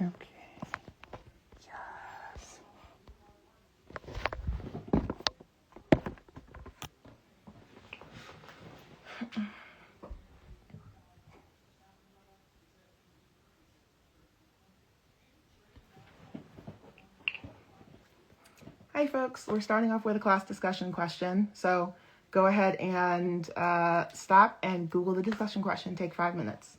Okay. Yes. Hi folks, we're starting off with a class discussion question. So go ahead and stop and Google the discussion question. Take 5 minutes.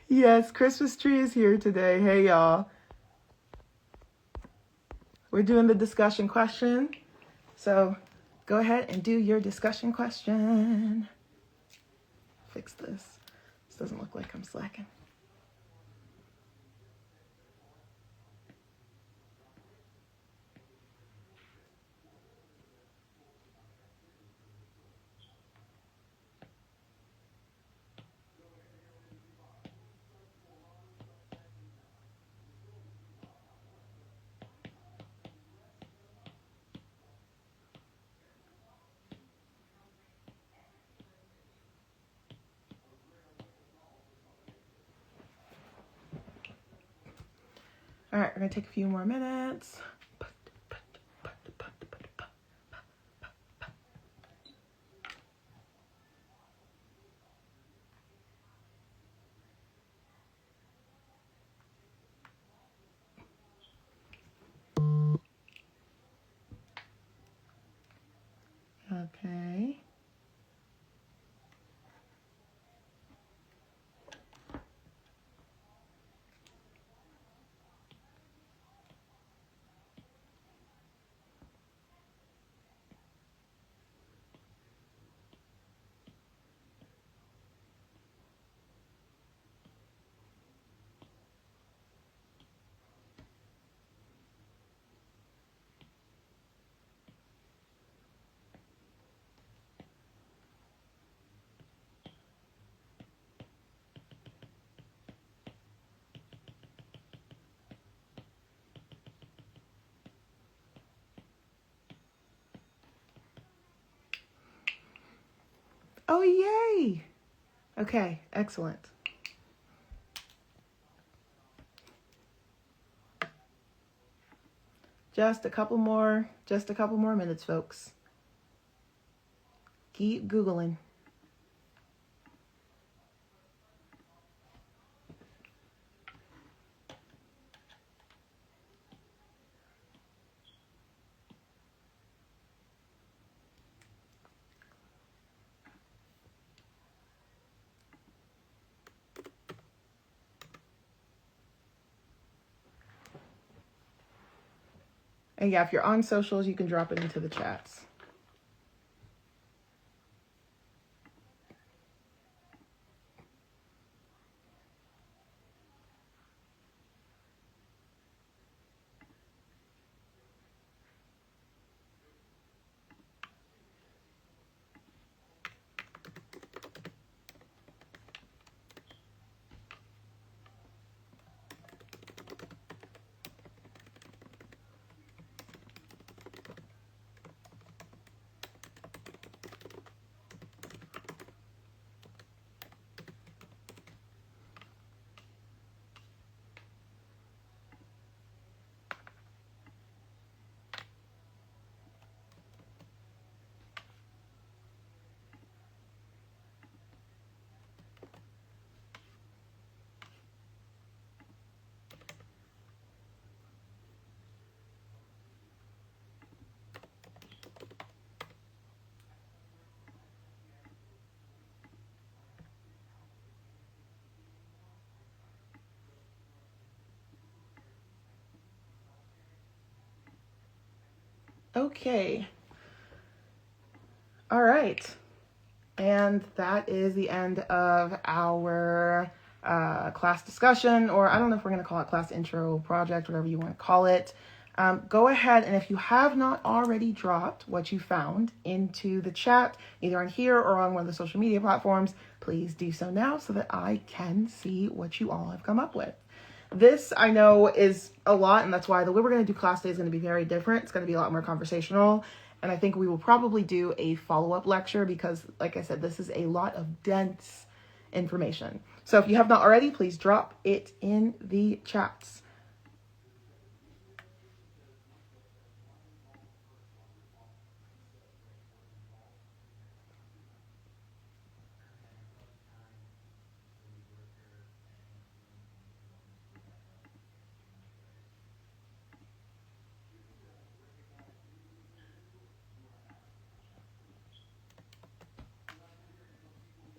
Yes, Christmas tree is here today. Hey y'all. We're doing the discussion question. So go ahead and do your discussion question. Fix this. This doesn't look like I'm slacking. All right, we're gonna take a few more minutes. Okay. Oh, yay. Okay, excellent. Just a couple more minutes, folks. Keep Googling. And yeah, if you're on socials, you can drop it into the chats. Okay. All right. And that is the end of our class discussion, or I don't know if we're going to call it class intro project, whatever you want to call it. Go ahead, and if you have not already dropped what you found into the chat, either on here or on one of the social media platforms, please do so now so that I can see what you all have come up with. This, I know, is a lot, and that's why the way we're going to do class day is going to be very different. It's going to be a lot more conversational, and I think we will probably do a follow-up lecture because, like I said, this is a lot of dense information. So if you have not already, please drop it in the chats.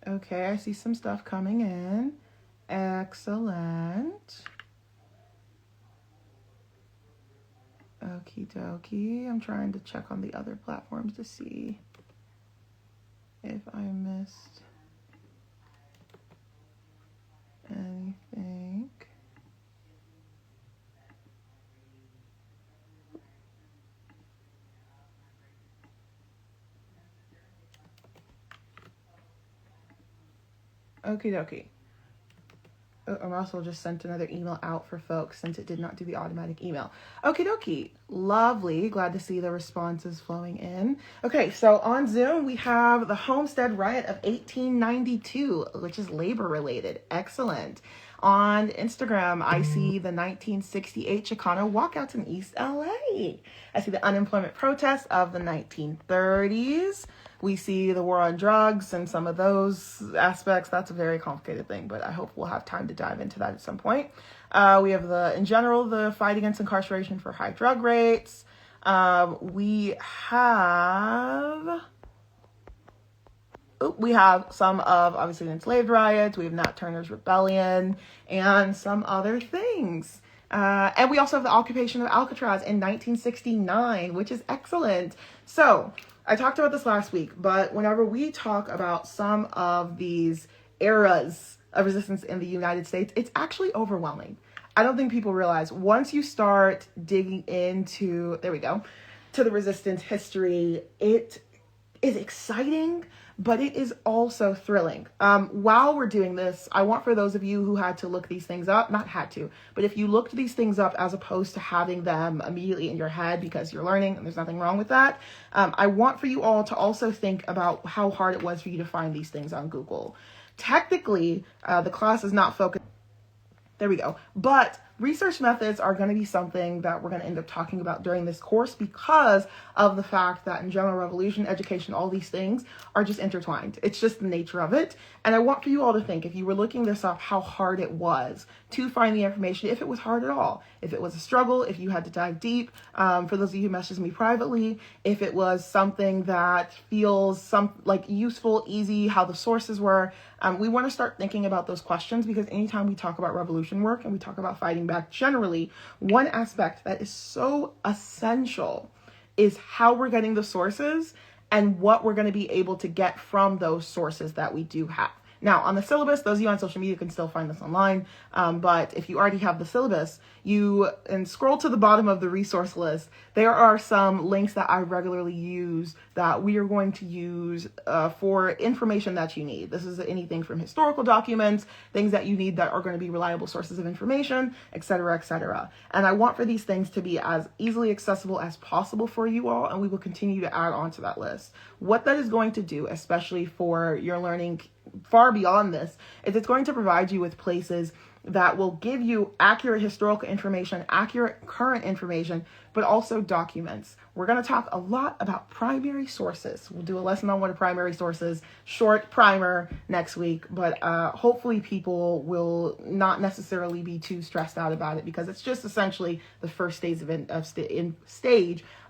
Okay, I see some stuff coming in. Excellent. Okie dokie. I'm trying to check on the other platforms to see if I missed anything. Okie dokie. I'm also just sent another email out for folks since it did not do the automatic email. Okie dokie. Lovely. Glad to see the responses flowing in. Okay, so on Zoom, we have the Homestead Riot of 1892, which is labor related. Excellent. On Instagram, I see the 1968 Chicano walkouts in East LA. I see the unemployment protests of the 1930s. We see the war on drugs and some of those aspects. That's a very complicated thing, but I hope we'll have time to dive into that at some point. We have in general, the fight against incarceration for high drug rates. We have some of, obviously, the enslaved riots. We have Nat Turner's rebellion and some other things. And we also have the occupation of Alcatraz in 1969, which is excellent. So I talked about this last week, but whenever we talk about some of these eras of resistance in the United States, it's actually overwhelming. I don't think people realize once you start digging into, to the resistance history, it is exciting, but it is also thrilling. While we're doing this, I want for those of you who had to look these things up, not had to, but if you looked these things up as opposed to having them immediately in your head because you're learning, and there's nothing wrong with that, I want for you all to also think about how hard it was for you to find these things on Google. Technically, the class is not focused. There we go. But research methods are going to be something that we're going to end up talking about during this course because of the fact that in general revolution, education, all these things are just intertwined. It's just the nature of it. And I want for you all to think, if you were looking this up, how hard it was to find the information, if it was hard at all, if it was a struggle, if you had to dive deep, for those of you who messaged me privately, if it was something that feels like useful, easy, how the sources were. We want to start thinking about those questions because anytime we talk about revolution work and we talk about fighting back generally, one aspect that is so essential is how we're getting the sources and what we're going to be able to get from those sources that we do have. Now, on the syllabus, those of you on social media can still find this online, but if you already have the syllabus, and scroll to the bottom of the resource list, there are some links that I regularly use that we are going to use for information that you need. This is anything from historical documents, things that you need that are going to be reliable sources of information, etc., etc. And I want for these things to be as easily accessible as possible for you all, and we will continue to add on to that list. What that is going to do, especially for your learning far beyond this, is it's going to provide you with places that will give you accurate historical information, accurate current information, but also documents. We're going to talk a lot about primary sources. We'll do a lesson on what a primary source is, short primer next week, but hopefully people will not necessarily be too stressed out about it because it's just essentially the first stage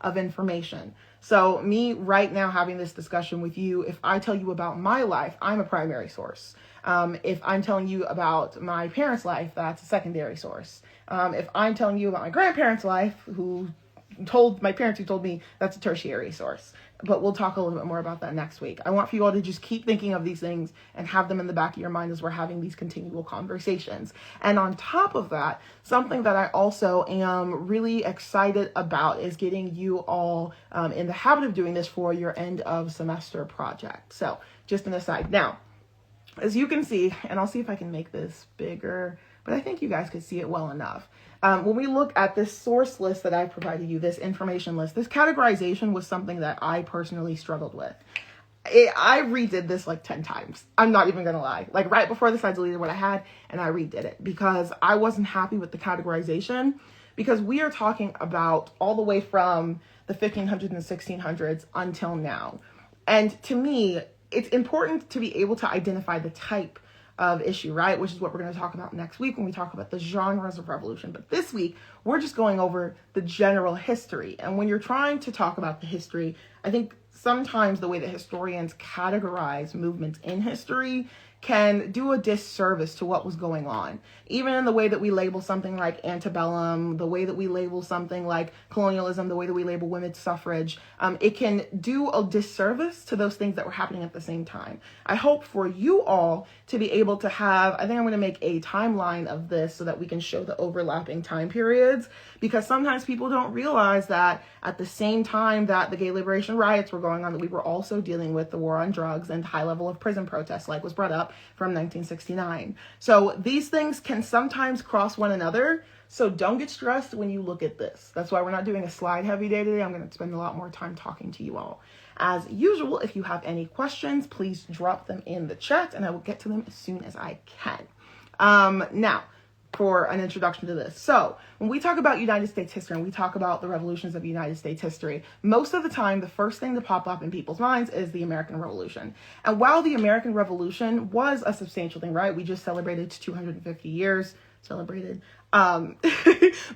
of information. So me right now having this discussion with you, if I tell you about my life, I'm a primary source. If I'm telling you about my parents' life, that's a secondary source. If I'm telling you about my grandparents' life, my parents who told me, that's a tertiary source. but we'll talk a little bit more about that next week. I want for you all to just keep thinking of these things and have them in the back of your mind as we're having these continual conversations. And on top of that, something that I also am really excited about is getting you all in the habit of doing this for your end of semester project. So just an aside. Now, as you can see, and I'll see if I can make this bigger, but I think you guys could see it well enough. When we look at this source list that I provided you, this information list, this categorization was something that I personally struggled with. I redid this like 10 times. I'm not even going to lie. Like right before this, I deleted what I had and I redid it because I wasn't happy with the categorization, because we are talking about all the way from the 1500s and 1600s until now. And to me, it's important to be able to identify the type of issue, right? Which is what we're going to talk about next week when we talk about the genres of revolution. But this week, we're just going over the general history. And when you're trying to talk about the history, I think sometimes the way that historians categorize movements in history can do a disservice to what was going on. Even in the way that we label something like antebellum, the way that we label something like colonialism, the way that we label women's suffrage, it can do a disservice to those things that were happening at the same time. I hope for you all to be able to have, I think I'm going to make a timeline of this so that we can show the overlapping time periods, because sometimes people don't realize that at the same time that the gay liberation riots were going on, that we were also dealing with the war on drugs and high level of prison protests, like was brought up from 1969. So these things can sometimes cross one another. So don't get stressed when you look at this. That's why we're not doing a slide heavy day today. I'm going to spend a lot more time talking to you all. As usual, if you have any questions, please drop them in the chat and I will get to them as soon as I can. Now, for an introduction to this. So when we talk about United States history and we talk about the revolutions of United States history, most of the time, the first thing to pop up in people's minds is the American Revolution. And while the American Revolution was a substantial thing, right? We just celebrated 250 years,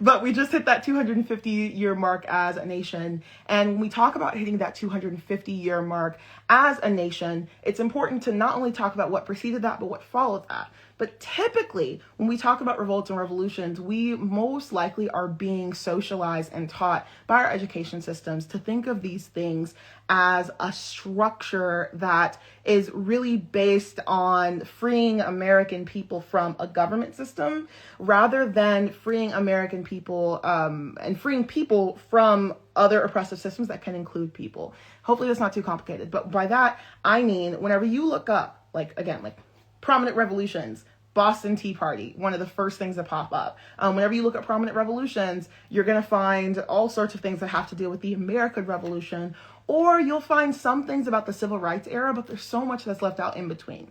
but we just hit that 250 year mark as a nation. And when we talk about hitting that 250 year mark as a nation, it's important to not only talk about what preceded that, but what followed that. But typically, when we talk about revolts and revolutions, we most likely are being socialized and taught by our education systems to think of these things as a structure that is really based on freeing American people from a government system, rather than freeing American people and freeing people from other oppressive systems that can include people. Hopefully that's not too complicated. But by that, I mean, whenever you look up, like prominent revolutions, Boston Tea Party, one of the first things that pop up. Whenever you look at prominent revolutions, you're going to find all sorts of things that have to deal with the American Revolution, or you'll find some things about the Civil Rights era, but there's so much that's left out in between.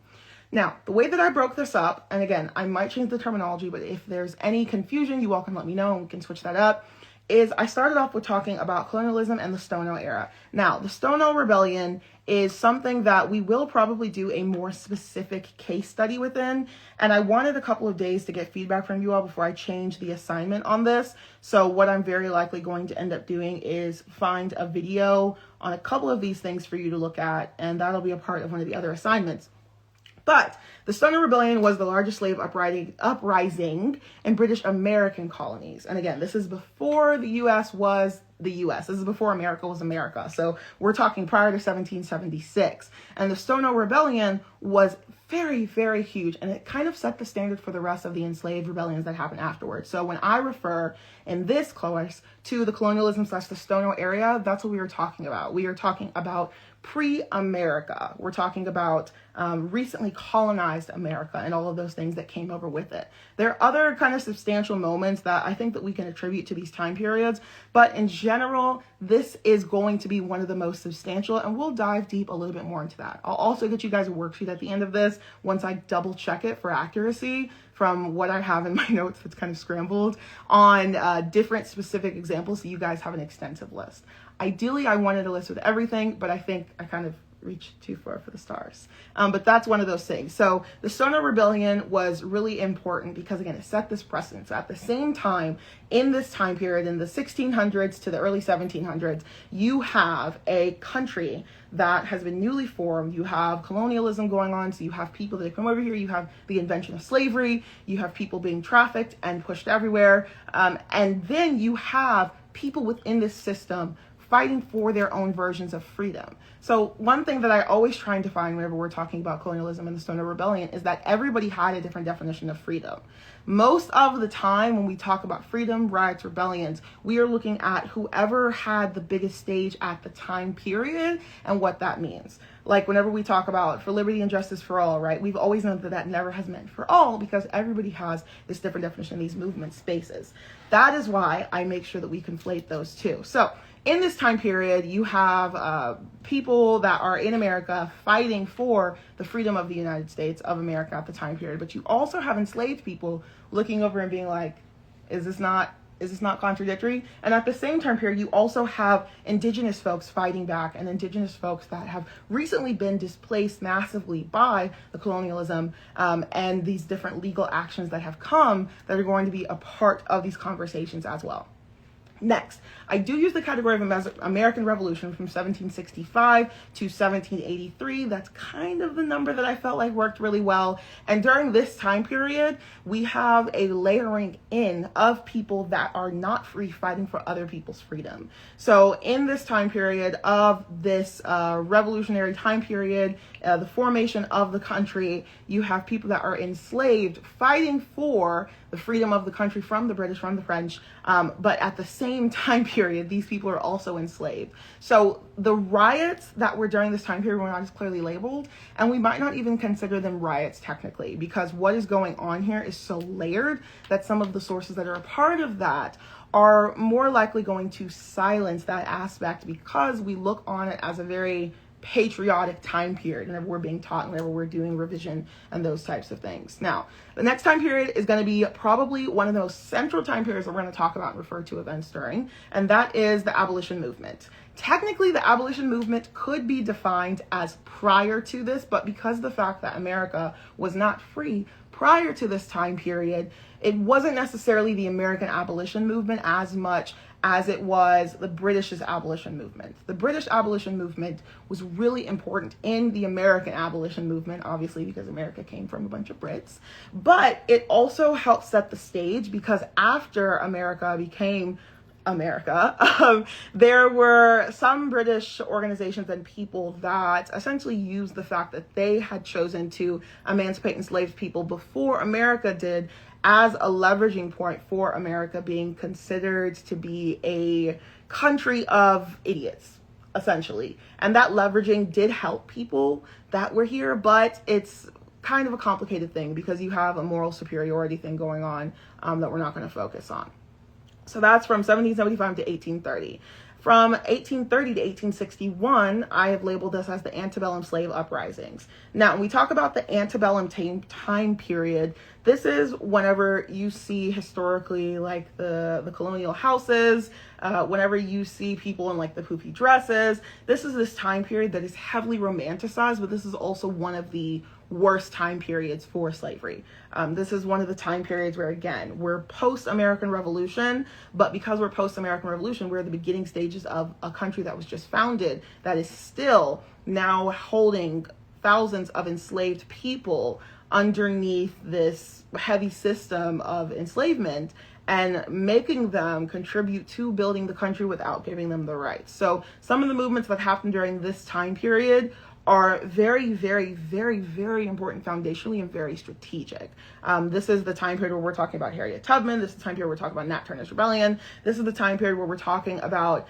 Now, the way that I broke this up, and again, I might change the terminology, but if there's any confusion, you all can let me know and we can switch that up, is I started off with talking about colonialism and the Stono era. Now, the Stono Rebellion is something that we will probably do a more specific case study within, and I wanted a couple of days to get feedback from you all before I change the assignment on this. So what I'm very likely going to end up doing is find a video on a couple of these things for you to look at, and that'll be a part of one of the other assignments. But the Stono Rebellion was the largest slave uprising in British American colonies. And again, this is before the U.S. was the U.S. This is before America was America. So we're talking prior to 1776. And the Stono Rebellion was very, very huge. And it kind of set the standard for the rest of the enslaved rebellions that happened afterwards. So when I refer in this course to the colonialism / the Stono area, that's what we are talking about. We are talking about pre-America. We're talking about recently colonized America and all of those things that came over with it. There are other kind of substantial moments that I think that we can attribute to these time periods, but in general, this is going to be one of the most substantial, and we'll dive deep a little bit more into that. I'll also get you guys a worksheet at the end of this once I double check it for accuracy from what I have in my notes that's kind of scrambled on different specific examples, so you guys have an extensive list. Ideally, I wanted a list with everything, but I think I kind of reached too far for the stars. But that's one of those things. So the Stono Rebellion was really important because, again, it set this precedent. So at the same time, in this time period, in the 1600s to the early 1700s, you have a country that has been newly formed. You have colonialism going on. So you have people that come over here. You have the invention of slavery. You have people being trafficked and pushed everywhere. And then you have people within this system fighting for their own versions of freedom. So one thing that I always try to find whenever we're talking about colonialism and the Stoner Rebellion is that everybody had a different definition of freedom. Most of the time when we talk about freedom, riots, rebellions, we are looking at whoever had the biggest stage at the time period and what that means. Like whenever we talk about for liberty and justice for all, right, we've always known that that never has meant for all because everybody has this different definition in these movement spaces. That is why I make sure that we conflate those two. So in this time period, you have people that are in America fighting for the freedom of the United States of America at the time period. But you also have enslaved people looking over and being like, is this not contradictory? And at the same time period, you also have indigenous folks fighting back and indigenous folks that have recently been displaced massively by the colonialism and these different legal actions that have come that are going to be a part of these conversations as well. Next, I do use the category of American Revolution from 1765 to 1783. That's kind of the number that I felt like worked really well. And during this time period, we have a layering in of people that are not free fighting for other people's freedom. So in this time period of this revolutionary time period, the formation of the country, you have people that are enslaved fighting for the freedom of the country from the British, from the French, but at the same time period, these people are also enslaved. So the riots that were during this time period were not as clearly labeled, and we might not even consider them riots technically, because what is going on here is so layered that some of the sources that are a part of that are more likely going to silence that aspect because we look on it as a very patriotic time period whenever we're being taught, whenever we're doing revision and those types of things. Now, the next time period is going to be probably one of the most central time periods that we're going to talk about and refer to events during, and that is the abolition movement. Technically, the abolition movement could be defined as prior to this, but because of the fact that America was not free prior to this time period, it wasn't necessarily the American abolition movement as much as it was the British's abolition movement. The British abolition movement was really important in the American abolition movement, obviously because America came from a bunch of Brits, but it also helped set the stage because after America became America, there were some British organizations and people that essentially used the fact that they had chosen to emancipate enslaved people before America did as a leveraging point for America being considered to be a country of idiots, essentially. And that leveraging did help people that were here, but it's kind of a complicated thing because you have a moral superiority thing going on that we're not going to focus on. So that's from 1775 to 1830. From 1830 to 1861, I have labeled this as the antebellum slave uprisings. Now, when we talk about the antebellum time period, this is whenever you see historically like the colonial houses, whenever you see people in like the poofy dresses. This is this time period that is heavily romanticized, but this is also one of the worst time periods for slavery. This is one of the time periods where, again, we're post-American Revolution, but because we're post-American Revolution, we're at the beginning stages of a country that was just founded that is still now holding thousands of enslaved people underneath this heavy system of enslavement and making them contribute to building the country without giving them the rights. So some of the movements that happened during this time period are very, very, very, very important foundationally and very strategic. This is the time period where we're talking about Harriet Tubman. This is the time period where we're talking about Nat Turner's Rebellion. This is the time period where we're talking about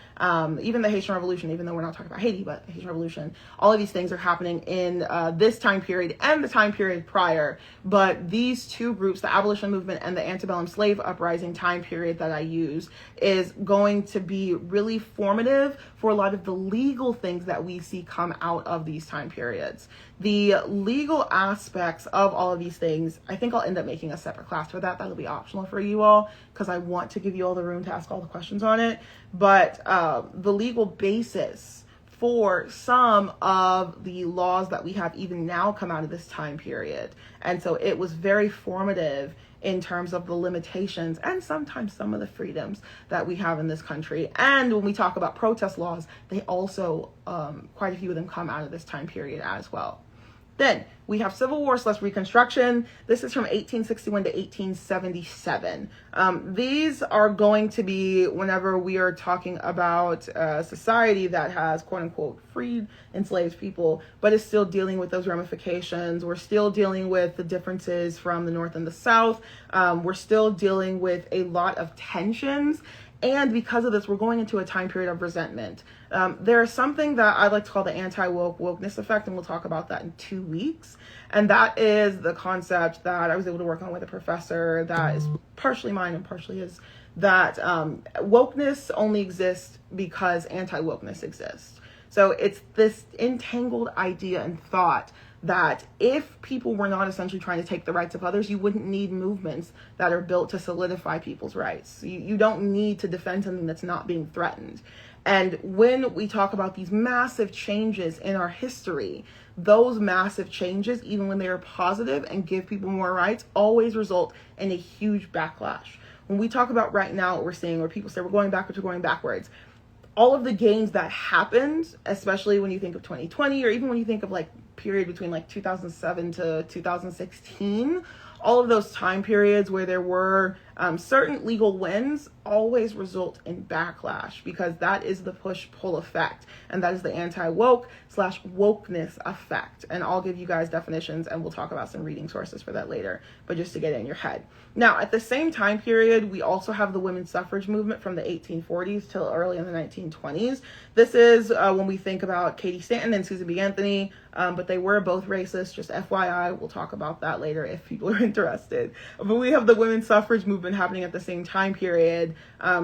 even the Haitian Revolution, even though we're not talking about Haiti, but the Haitian Revolution. All of these things are happening in this time period and the time period prior. But these two groups, the abolition movement and the antebellum slave uprising time period that I use, is going to be really formative for a lot of the legal things that we see come out of these time periods. The legal aspects of all of these things, I think I'll end up making a separate class for that. That'll be optional for you all because I want to give you all the room to ask all the questions on it. But the legal basis for some of the laws that we have even now come out of this time period. And so it was very formative in terms of the limitations and sometimes some of the freedoms that we have in this country. And when we talk about protest laws, they also, quite a few of them come out of this time period as well. Then we have Civil War / Reconstruction. This is from 1861 to 1877. These are going to be whenever we are talking about a society that has, quote unquote, freed enslaved people, but is still dealing with those ramifications. We're still dealing with the differences from the North and the South. We're still dealing with a lot of tensions. And because of this, we're going into a time period of resentment. There is something that I like to call the anti-wokeness effect, and we'll talk about that in 2 weeks. And that is the concept that I was able to work on with a professor that is partially mine and partially his, that wokeness only exists because anti-wokeness exists. So it's this entangled idea and thought that if people were not essentially trying to take the rights of others, you wouldn't need movements that are built to solidify people's rights. You don't need to defend something that's not being threatened. And when we talk about these massive changes in our history, those massive changes, even when they are positive and give people more rights, always result in a huge backlash. When we talk about right now what we're seeing, where people say we're going backwards, all of the gains that happened, especially when you think of 2020, or even when you think of like period between like 2007 to 2016, all of those time periods where there were certain legal wins always result in backlash, because that is the push-pull effect, and that is the anti-woke / wokeness effect. And I'll give you guys definitions, and we'll talk about some reading sources for that later, but just to get it in your head. Now, at the same time period, we also have the women's suffrage movement from the 1840s till early in the 1920s. This is when we think about Katie Stanton and Susan B. Anthony, but they were both racist, just FYI. We'll talk about that later if people are interested. But we have the women's suffrage movement happening at the same time period.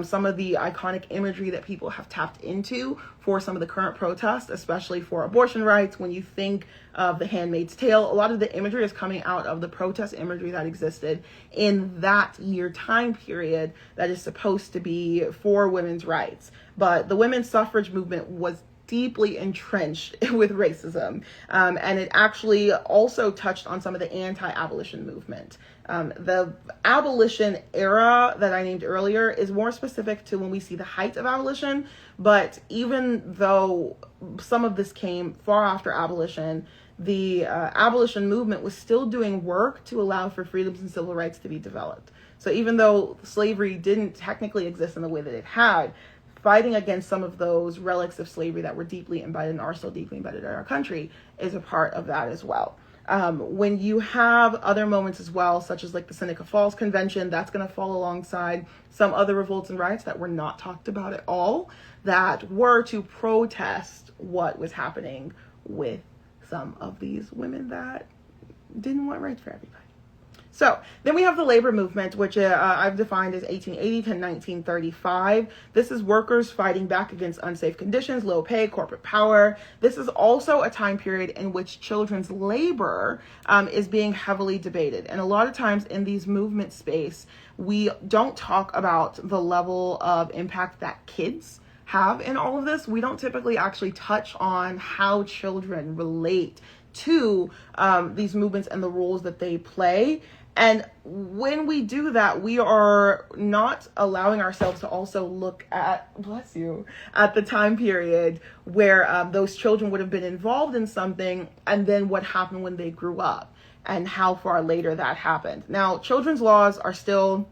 Some of the iconic imagery that people have tapped into for some of the current protests, especially for abortion rights. When you think of The Handmaid's Tale, a lot of the imagery is coming out of the protest imagery that existed in that year time period that is supposed to be for women's rights. But the women's suffrage movement was deeply entrenched with racism. And it actually also touched on some of the anti-abolition movement. The abolition era that I named earlier is more specific to when we see the height of abolition. But even though some of this came far after abolition, the abolition movement was still doing work to allow for freedoms and civil rights to be developed. So even though slavery didn't technically exist in the way that it had, fighting against some of those relics of slavery that were deeply embedded and are still deeply embedded in our country is a part of that as well. When you have other moments as well, such as like the Seneca Falls Convention, that's going to fall alongside some other revolts and riots that were not talked about at all, that were to protest what was happening with some of these women that didn't want rights for everybody. So then we have the labor movement, which I've defined as 1880 to 1935. This is workers fighting back against unsafe conditions, low pay, corporate power. This is also a time period in which children's labor is being heavily debated. And a lot of times in these movement space, we don't talk about the level of impact that kids have in all of this. We don't typically actually touch on how children relate to these movements and the roles that they play. And when we do that, we are not allowing ourselves to also look at, at the time period where those children would have been involved in something, and then what happened when they grew up and how far later that happened. Now, children's laws are still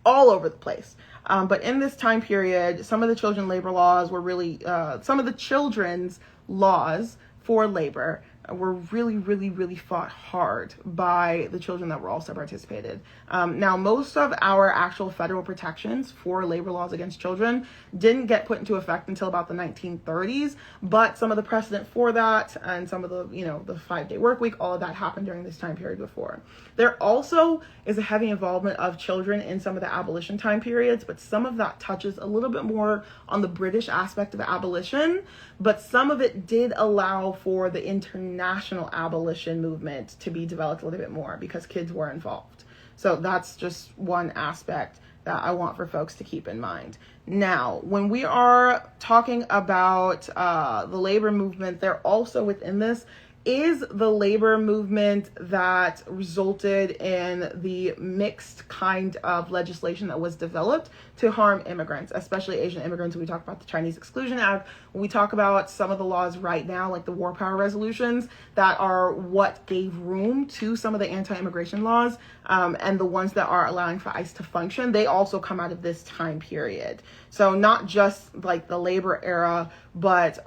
all over the place. But in this time period, some of the children labor laws were really, some of the children's laws for labor were really fought hard by the children that were also participated. Now, most of our actual federal protections for labor laws against children didn't get put into effect until about the 1930s, but some of the precedent for that and some of the, the 5-day work week, all of that happened during this time period before. There also is a heavy involvement of children in some of the abolition time periods, but some of that touches a little bit more on the British aspect of abolition, but some of it did allow for the international abolition movement to be developed a little bit more because kids were involved. So that's just one aspect that I want for folks to keep in mind. Now, when we are talking about the labor movement, there also within this is the labor movement that resulted in the mixed kind of legislation that was developed to harm immigrants, especially Asian immigrants. When we talk about the Chinese Exclusion Act, when we talk about some of the laws right now, like the war power resolutions, that are what gave room to some of the anti-immigration laws, and the ones that are allowing for ICE to function, they also come out of this time period. So not just like the labor era, but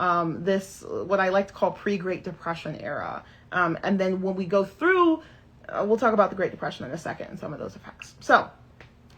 this, what I like to call pre-Great Depression era. And then when we go through, we'll talk about the Great Depression in a second and some of those effects. So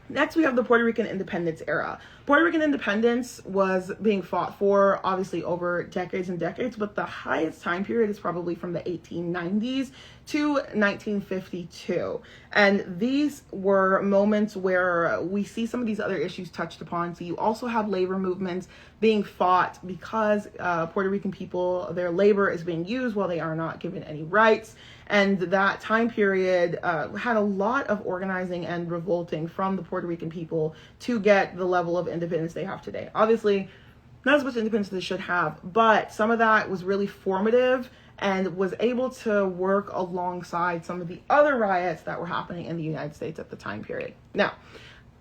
next, we have the Puerto Rican independence era. Puerto Rican independence was being fought for, obviously, over decades and decades, but the highest time period is probably from the 1890s to 1952. And these were moments where we see some of these other issues touched upon. So you also have labor movements being fought because Puerto Rican people, their labor is being used while they are not given any rights. And that time period had a lot of organizing and revolting from the Puerto Rican people to get the level of independence they have today. Obviously, not as much independence as they should have, but some of that was really formative and was able to work alongside some of the other riots that were happening in the United States at the time period. Now,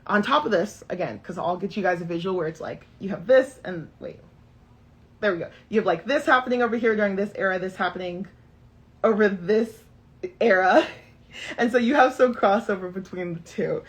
on top of this, again, because I'll get you guys a visual where it's like, you have this and wait, there we go. You have like this happening over here during this era, this happening over this era. And so you have some crossover between the two.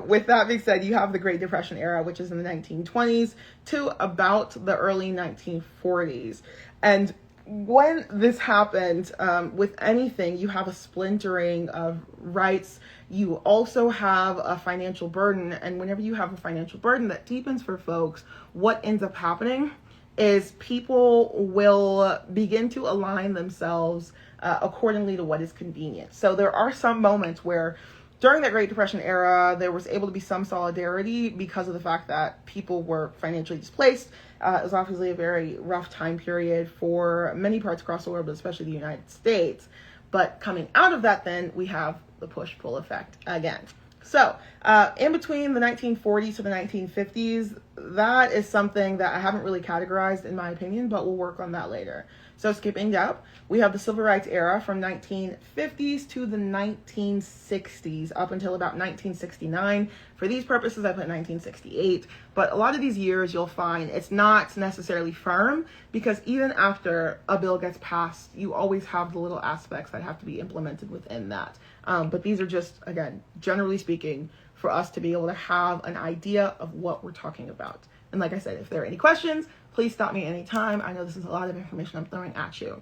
With that being said, you have the Great Depression era, which is in the 1920s to about the early 1940s. And when this happened, with anything, you have a splintering of rights. You also have a financial burden. And whenever you have a financial burden that deepens for folks, what ends up happening is people will begin to align themselves accordingly to what is convenient. So there are some moments where during that Great Depression era, there was able to be some solidarity because of the fact that people were financially displaced. It was obviously a very rough time period for many parts across the world, but especially the United States. But coming out of that, then we have the push-pull effect again. So in between the 1940s to the 1950s, that is something that I haven't really categorized in my opinion, but we'll work on that later. So skipping down, we have the Civil Rights era from 1950s to the 1960s up until about 1969. For these purposes, I put 1968. But a lot of these years, you'll find it's not necessarily firm because even after a bill gets passed, you always have the little aspects that have to be implemented within that. But these are just, again, generally speaking, for us to be able to have an idea of what we're talking about. And like I said, if there are any questions, please stop me anytime. I know this is a lot of information I'm throwing at you.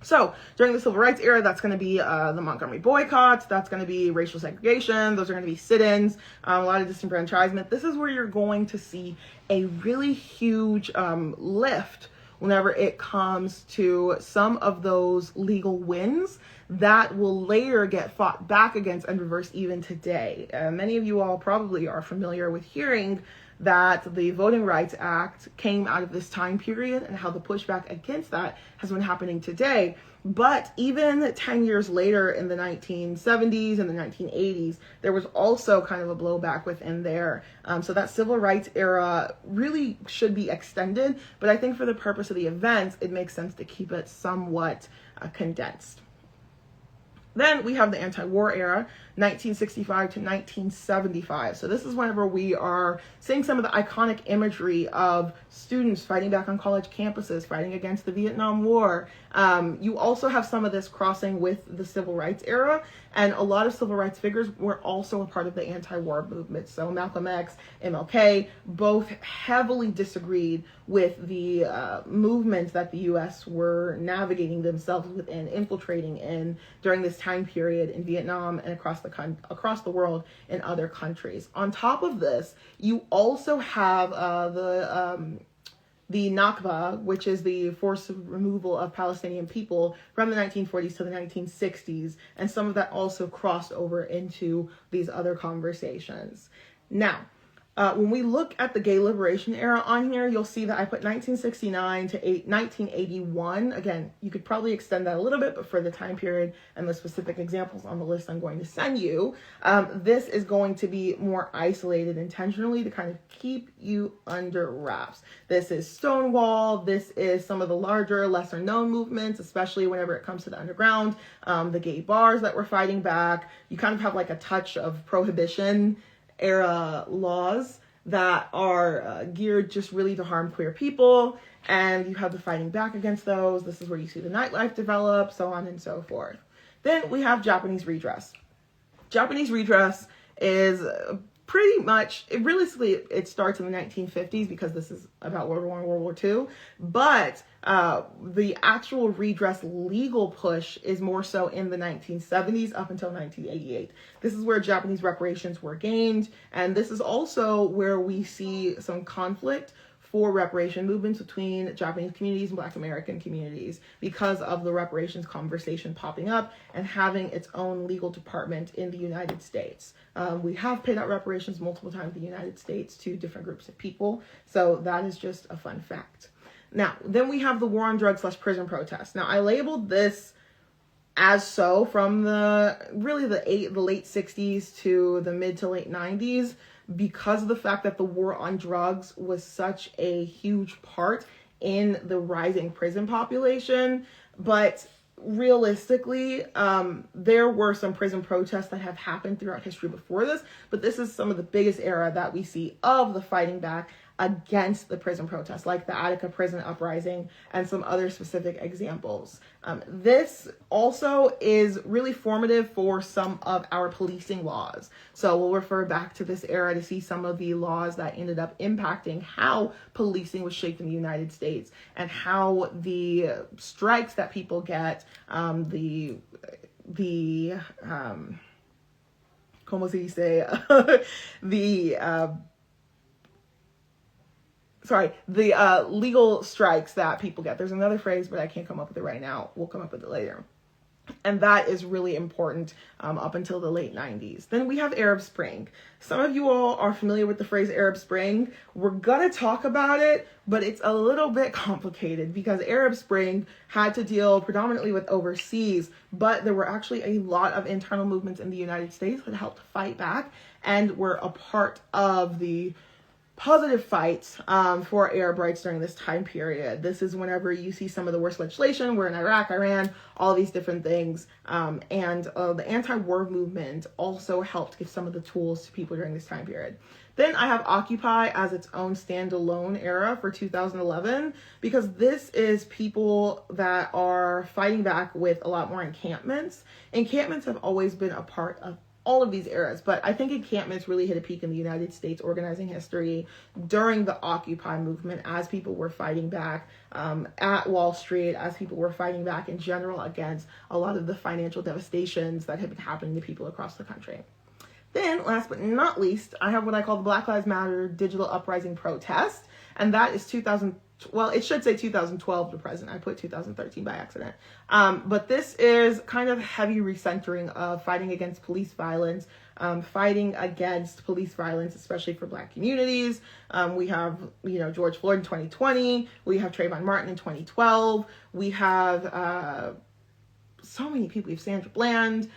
So during the Civil Rights era, that's going to be the Montgomery boycotts. That's going to be racial segregation. Those are going to be sit-ins, a lot of disenfranchisement. This is where you're going to see a really huge lift whenever it comes to some of those legal wins that will later get fought back against and reversed even today. Many of you all probably are familiar with hearing that the Voting Rights Act came out of this time period and how the pushback against that has been happening today. But even 10 years later in the 1970s and the 1980s, there was also kind of a blowback within there. So that civil rights era really should be extended. But I think for the purpose of the event, it makes sense to keep it somewhat condensed. Then we have the anti-war era, 1965 to 1975. So this is whenever we are seeing some of the iconic imagery of students fighting back on college campuses, fighting against the Vietnam War. You also have some of this crossing with the civil rights era, and a lot of civil rights figures were also a part of the anti-war movement. So Malcolm X, MLK, both heavily disagreed with the movements that the U.S. were navigating themselves within, infiltrating in during this time period in Vietnam and across the world in other countries. On top of this, you also have the Nakba, which is the forced removal of Palestinian people from the 1940s to the 1960s, and some of that also crossed over into these other conversations. Now, when we look at the gay liberation era on here, you'll see that I put 1969 to 1981. Again, you could probably extend that a little bit, but for the time period and the specific examples on the list I'm going to send you, this is going to be more isolated intentionally to kind of keep you under wraps. This is Stonewall. This is some of the larger, lesser known movements, especially whenever it comes to the underground, the gay bars that were fighting back. You kind of have like a touch of prohibition era laws that are geared just really to harm queer people, and you have the fighting back against those. This is where you see the nightlife develop, so on and so forth. Then we have Japanese redress. Japanese redress is pretty much, realistically, it starts in the 1950s because this is about World War I and World War II. But the actual redress legal push is more so in the 1970s up until 1988. This is where Japanese reparations were gained. And this is also where we see some conflict for reparation movements between Japanese communities and Black American communities because of the reparations conversation popping up and having its own legal department in the United States. We have paid out reparations multiple times in the United States to different groups of people, so that is just a fun fact. Now, then we have the war on drugs / prison protests. Now, I labeled this as so from the late 60s to the mid to late 90s, because of the fact that the war on drugs was such a huge part in the rising prison population. But realistically, there were some prison protests that have happened throughout history before this, but this is some of the biggest era that we see of the fighting back against the prison protests, like the Attica prison uprising and some other specific examples. This also is really formative for some of our policing laws. So we'll refer back to this era to see some of the laws that ended up impacting how policing was shaped in the United States and how the strikes that people get, como se dice, the legal strikes that people get. There's another phrase, but I can't come up with it right now. We'll come up with it later. And that is really important up until the late 90s. Then we have Arab Spring. Some of you all are familiar with the phrase Arab Spring. We're going to talk about it, but it's a little bit complicated because Arab Spring had to deal predominantly with overseas, but there were actually a lot of internal movements in the United States that helped fight back and were a part of the positive fights for Arab rights during this time period. This is whenever you see some of the worst legislation. We're in Iraq, Iran, all these different things. And the anti-war movement also helped give some of the tools to people during this time period. Then I have Occupy as its own standalone era for 2011, because this is people that are fighting back with a lot more encampments. Encampments have always been a part of all of these eras, but I think encampments really hit a peak in the United States organizing history during the Occupy movement, as people were fighting back at Wall Street, as people were fighting back in general against a lot of the financial devastations that had been happening to people across the country. Then, last but not least, I have what I call the Black Lives Matter digital uprising protest, and that is 2012 to present. I put 2013 by accident. But this is kind of heavy recentering of fighting against police violence, especially for Black communities. We have, George Floyd in 2020. We have Trayvon Martin in 2012. We have so many people. We have Sandra Bland.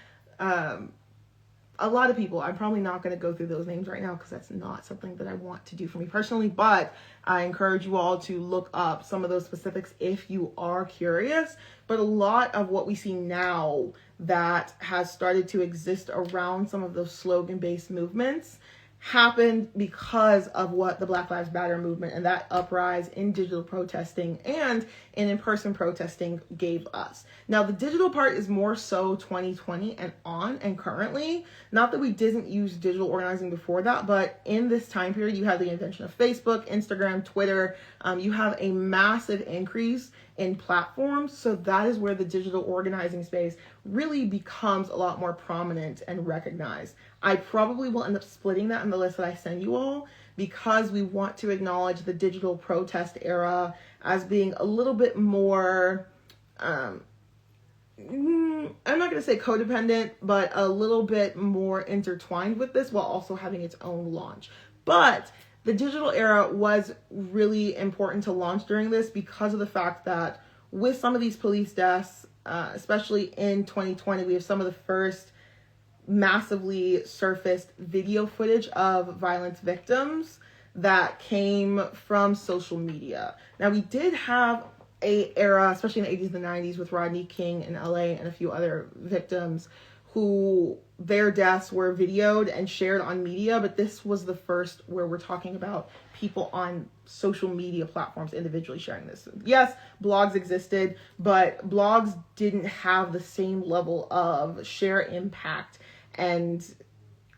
A lot of people. I'm probably not going to go through those names right now because that's not something that I want to do for me personally, but I encourage you all to look up some of those specifics if you are curious. But a lot of what we see now that has started to exist around some of those slogan-based movements happened because of what the Black Lives Matter movement and that uprise in digital protesting and in-person protesting gave us. Now, the digital part is more so 2020 and on and currently. Not that we didn't use digital organizing before that, but in this time period, you have the invention of Facebook, Instagram, Twitter. You have a massive increase in platforms. So that is where the digital organizing space really becomes a lot more prominent and recognized. I probably will end up splitting that in the list that I send you all because we want to acknowledge the digital protest era as being a little bit more, I'm not going to say codependent, but a little bit more intertwined with this while also having its own launch. But the digital era was really important to launch during this because of the fact that with some of these police deaths, especially in 2020, we have some of the first massively surfaced video footage of violence victims that came from social media. Now, we did have a era, especially in the 80s and the 90s with Rodney King in LA and a few other victims who their deaths were videoed and shared on media, but this was the first where we're talking about people on social media platforms individually sharing this. Yes, blogs existed, but blogs didn't have the same level of share impact and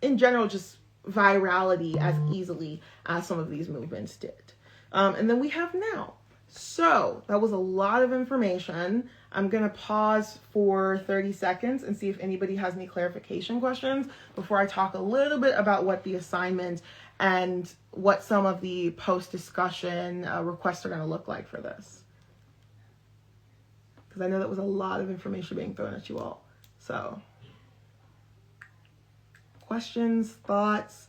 in general just virality as easily as some of these movements did. And then we have now. So that was a lot of information. I'm going to pause for 30 seconds and see if anybody has any clarification questions before I talk a little bit about what the assignment and what some of the post-discussion requests are going to look like for this. Because I know that was a lot of information being thrown at you all. So, questions, thoughts,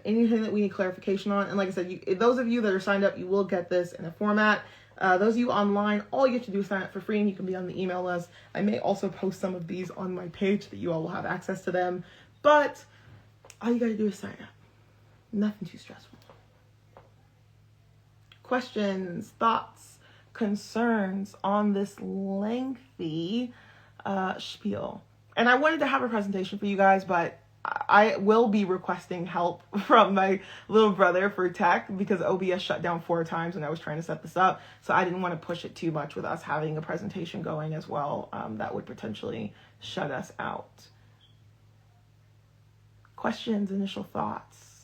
anything that we need clarification on. And like I said, those of you that are signed up, you will get this in a format. Those of you online, all you have to do is sign up for free and you can be on the email list. I may also post some of these on my page so that you all will have access to them. But all you got to do is sign up. Nothing too stressful. Questions, thoughts, concerns on this lengthy spiel. And I wanted to have a presentation for you guys, but I will be requesting help from my little brother for tech because OBS shut down 4 times when I was trying to set this up. So I didn't want to push it too much with us having a presentation going as well. That would potentially shut us out. Questions, initial thoughts?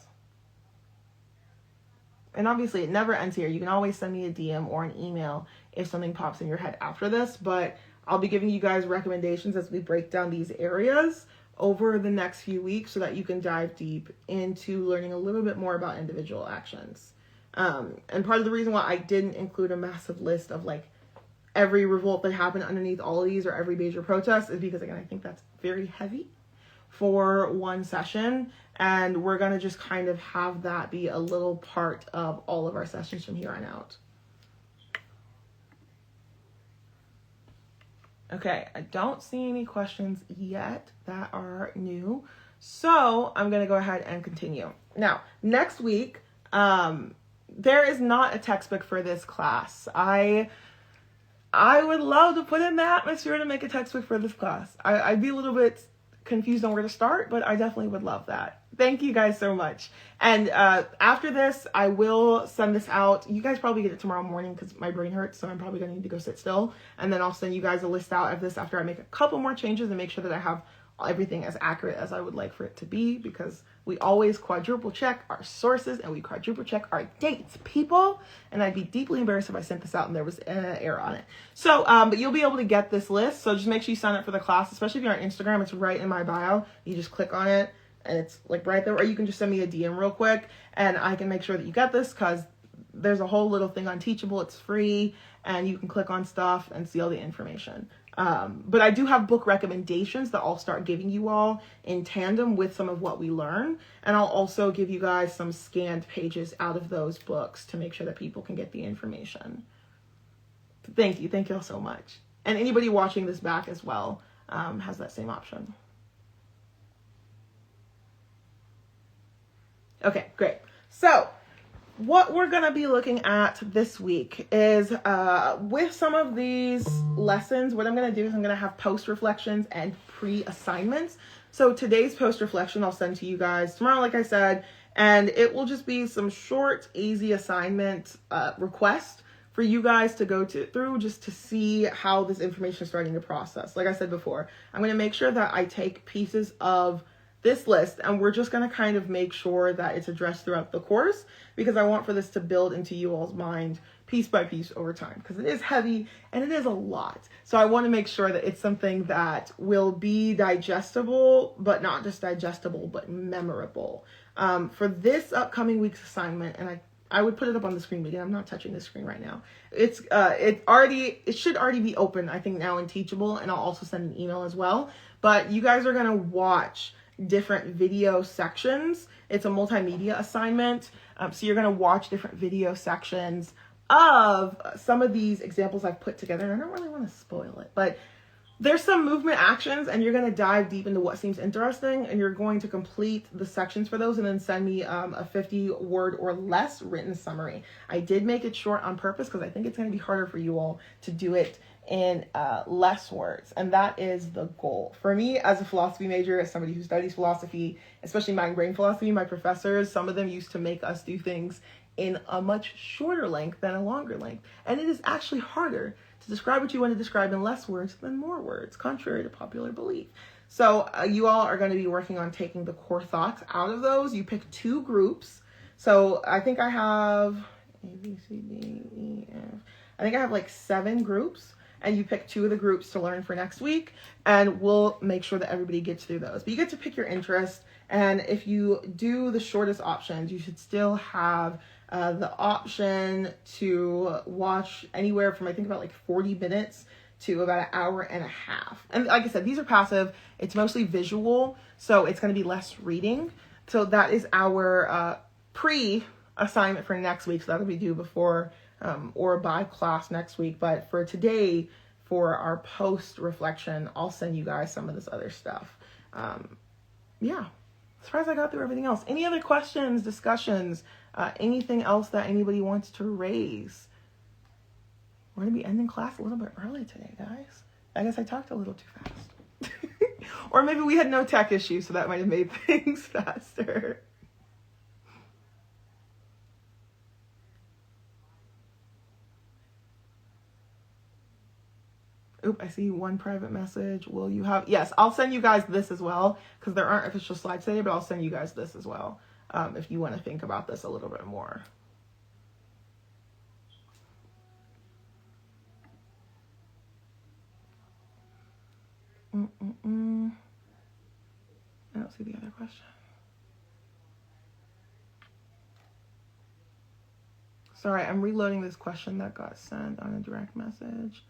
And obviously it never ends here. You can always send me a DM or an email if something pops in your head after this, but I'll be giving you guys recommendations as we break down these areas over the next few weeks so that you can dive deep into learning a little bit more about individual actions. And part of the reason why I didn't include a massive list of like every revolt that happened underneath all of these or every major protest is because, again, I think that's very heavy for one session. And we're going to just kind of have that be a little part of all of our sessions from here on out. Okay, I don't see any questions yet that are new. So I'm going to go ahead and continue. Now, next week, there is not a textbook for this class. I would love to put in the atmosphere to make a textbook for this class. I'd be a little bit confused on where to start, but I definitely would love that. Thank you guys so much. And after this, I will send this out. You guys probably get it tomorrow morning because my brain hurts, so I'm probably going to need to go sit still. And then I'll send you guys a list out of this after I make a couple more changes and make sure that I have everything as accurate as I would like for it to be, because we always quadruple check our sources and we quadruple check our dates, people. And I'd be deeply embarrassed if I sent this out and there was an error on it. So, but you'll be able to get this list. So just make sure you sign up for the class, especially if you're on Instagram. It's right in my bio. You just click on it and it's like right there, or you can just send me a DM real quick and I can make sure that you get this, because there's a whole little thing on Teachable. It's free and you can click on stuff and see all the information. But I do have book recommendations that I'll start giving you all in tandem with some of what we learn. And I'll also give you guys some scanned pages out of those books to make sure that people can get the information. Thank you. Thank you all so much. And anybody watching this back as well has that same option. Okay, great. So what we're going to be looking at this week is with some of these lessons, what I'm going to do is I'm going to have post-reflections and pre-assignments. So today's post-reflection I'll send to you guys tomorrow, like I said, and it will just be some short, easy assignment requests for you guys to go through just to see how this information is starting to process. Like I said before, I'm going to make sure that I take pieces of this list and we're just going to kind of make sure that it's addressed throughout the course, because I want for this to build into you all's mind piece by piece over time, because it is heavy and it is a lot. So I want to make sure that it's something that will be digestible, but not just digestible, but memorable. For this upcoming week's assignment, and I would put it up on the screen, but again, I'm not touching the screen right now. It should already be open, I think, now in Teachable, and I'll also send an email as well. But you guys are going to watch different video sections. It's a multimedia assignment. So you're going to watch different video sections of some of these examples I've put together. And I don't really want to spoil it, but there's some movement actions and you're going to dive deep into what seems interesting, and you're going to complete the sections for those and then send me a 50-word or less written summary. I did make it short on purpose because I think it's going to be harder for you all to do it in less words. And that is the goal. For me, as a philosophy major, as somebody who studies philosophy, especially mind brain philosophy, my professors, some of them used to make us do things in a much shorter length than a longer length. And it is actually harder to describe what you want to describe in less words than more words, contrary to popular belief. So you all are going to be working on taking the core thoughts out of those. You pick 2 groups. So I think I have A, B, C, D, E, F. I think I have like 7 groups, and you pick 2 of the groups to learn for next week, and we'll make sure that everybody gets through those. But you get to pick your interest, and if you do the shortest options, you should still have the option to watch anywhere from, I think, about like 40 minutes to about an hour and a half. And like I said, these are passive. It's mostly visual, so it's going to be less reading. So that is our pre-assignment for next week. So that'll be due before or by class next week. But for today, for our post-reflection, I'll send you guys some of this other stuff. Yeah. Surprised I got through everything else. Any other questions, discussions, anything else that anybody wants to raise? We're going to be ending class a little bit early today, guys. I guess I talked a little too fast. Or maybe we had no tech issues, so that might have made things faster. Oop, I see one private message. Will you have... Yes, I'll send you guys this as well, because there aren't official slides today, but I'll send you guys this as well, if you want to think about this a little bit more. I don't see the other question. Sorry, I'm reloading this question that got sent on a direct message.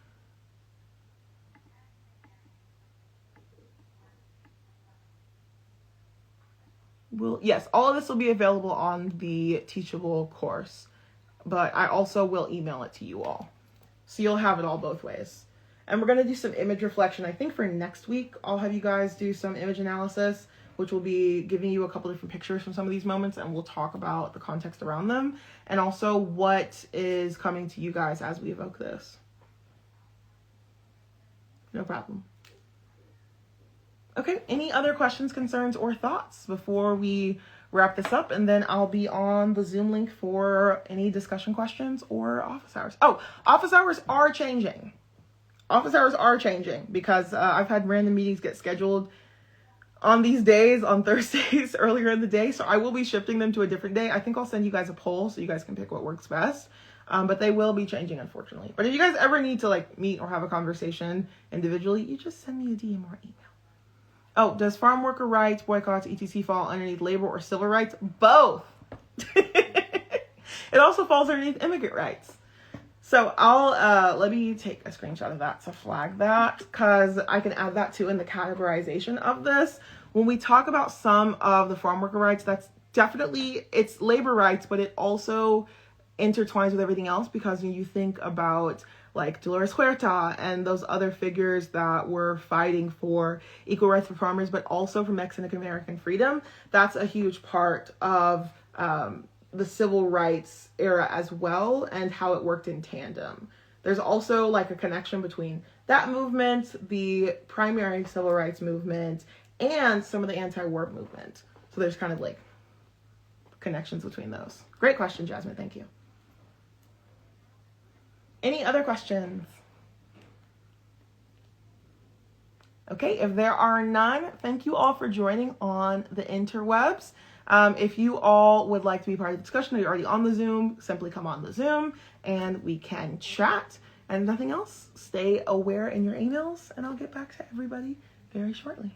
Yes, all of this will be available on the Teachable course, but I also will email it to you all. So you'll have it all both ways. And we're going to do some image reflection. I think for next week, I'll have you guys do some image analysis, which will be giving you a couple different pictures from some of these moments, and we'll talk about the context around them, and also what is coming to you guys as we evoke this. No problem. Okay, any other questions, concerns, or thoughts before we wrap this up? And then I'll be on the Zoom link for any discussion questions or office hours. Oh, office hours are changing. Office hours are changing because I've had random meetings get scheduled on these days, on Thursdays earlier in the day. So I will be shifting them to a different day. I think I'll send you guys a poll so you guys can pick what works best. But they will be changing, unfortunately. But if you guys ever need to like meet or have a conversation individually, you just send me a DM or email. Oh, does farm worker rights, boycotts, etc. fall underneath labor or civil rights? Both. It also falls underneath immigrant rights. So I'll, let me take a screenshot of that to flag that, because I can add that too in the categorization of this. When we talk about some of the farm worker rights, that's definitely, it's labor rights, but it also intertwines with everything else, because when you think about like Dolores Huerta and those other figures that were fighting for equal rights for farmers, but also for Mexican American freedom, that's a huge part of the civil rights era as well, and how it worked in tandem. There's also like a connection between that movement, the primary civil rights movement, and some of the anti-war movement. So there's kind of like connections between those. Great question, Jasmine. Thank you. Any other questions? Okay, if there are none, thank you all for joining on the interwebs. If you all would like to be part of the discussion, or you're already on the Zoom, simply come on the Zoom and we can chat. And nothing else, stay aware in your emails, and I'll get back to everybody very shortly.